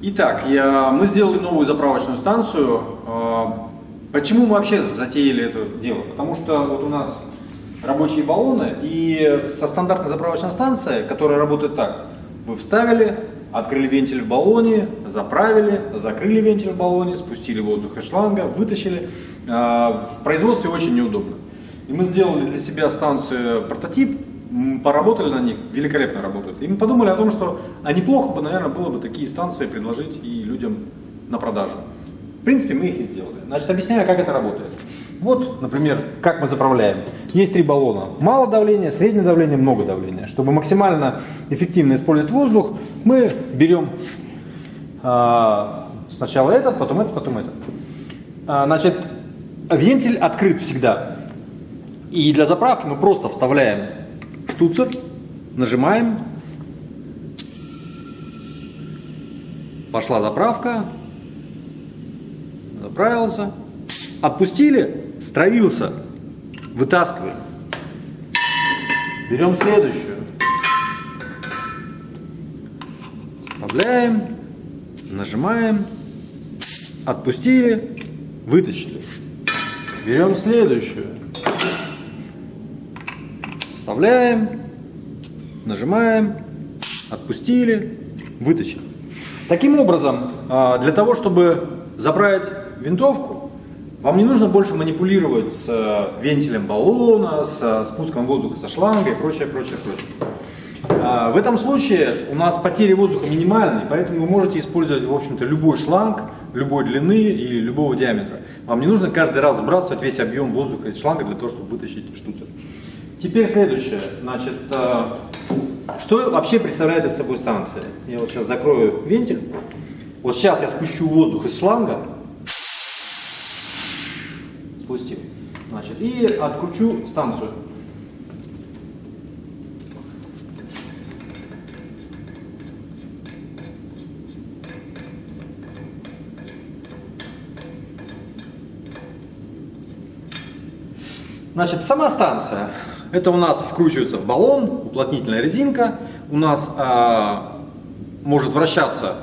Итак, мы сделали новую заправочную станцию. Почему мы вообще затеяли это дело? Потому что вот у нас рабочие баллоны, и со стандартной заправочной станцией, которая работает так: вы вставили, открыли вентиль в баллоне, заправили, закрыли вентиль в баллоне, спустили воздух из шланга, вытащили. В производстве очень неудобно. И мы сделали для себя станцию прототип, поработали на них, великолепно работают. И мы подумали о том, что неплохо бы, наверное, было бы такие станции предложить и людям на продажу. В принципе, мы их и сделали. Значит, объясняю, как это работает. Вот, например, как мы заправляем. Есть 3 баллона. Мало давления, среднее давление, много давления. Чтобы максимально эффективно использовать воздух, мы берем сначала этот, потом этот, потом этот. Значит, вентиль открыт всегда. И для заправки мы просто вставляем штуцер, нажимаем. Пошла заправка. Заправился. Отпустили, стравился. Вытаскиваем. Берем следующую. Вставляем. Нажимаем. Отпустили. Вытащили. Берем следующую. Вставляем. Нажимаем. Отпустили. Вытащили. Таким образом, для того, чтобы заправить винтовку, вам не нужно больше манипулировать с вентилем баллона, с спуском воздуха со шланга и прочее, прочее, прочее. В этом случае у нас потери воздуха минимальны, поэтому вы можете использовать, в общем-то, любой шланг, любой длины или любого диаметра. Вам не нужно каждый раз сбрасывать весь объем воздуха из шланга для того, чтобы вытащить штуцер. Теперь следующее. Значит, что вообще представляет из собой станция? Я вот сейчас закрою вентиль. Вот сейчас я спущу воздух из шланга. Спустил. Значит, и откручу станцию. Значит, сама станция. Это у нас вкручивается в баллон, уплотнительная резинка. У нас может вращаться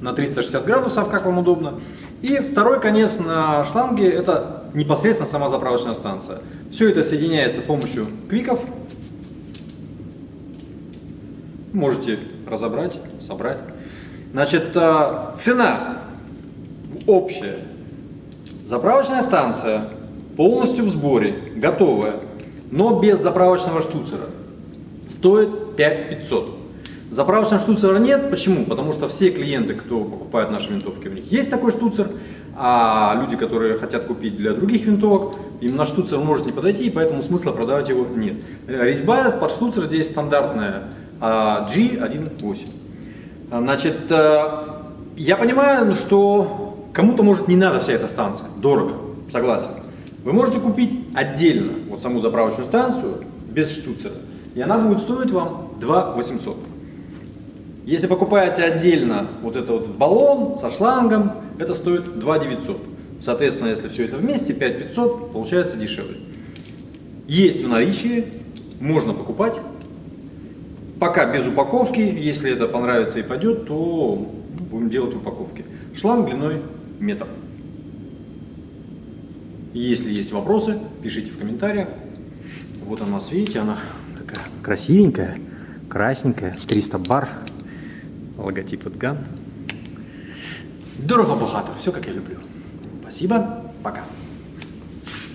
на 360 градусов, как вам удобно. И второй конец на шланге — это непосредственно сама заправочная станция. Все это соединяется с помощью квиков. Можете разобрать, собрать. Значит, цена общая. Заправочная станция полностью в сборе, готовая, но без заправочного штуцера, стоит 5500. Заправочного штуцера нет. Почему? Потому что все клиенты, кто покупает наши винтовки, у них есть такой штуцер, а люди, которые хотят купить для других винтовок, им на штуцер может не подойти, и поэтому смысла продавать его нет. Резьба под штуцер здесь стандартная G1.8. Значит, я понимаю, что кому-то может не надо вся эта станция, дорого, согласен. Вы можете купить отдельно вот саму заправочную станцию без штуцера, и она будет стоить вам 2800. Если покупаете отдельно вот это вот баллон со шлангом, это стоит 2900. Соответственно, если все это вместе, 5500, получается дешевле. Есть в наличии, можно покупать. Пока без упаковки. Если это понравится и пойдет, то будем делать упаковки. Шланг длиной метр. Если есть вопросы, пишите в комментариях. Вот она у нас, видите, она такая красивенькая, красненькая, 300 бар. Логотип от Gun. Дорого-богато, все как я люблю. Спасибо, пока.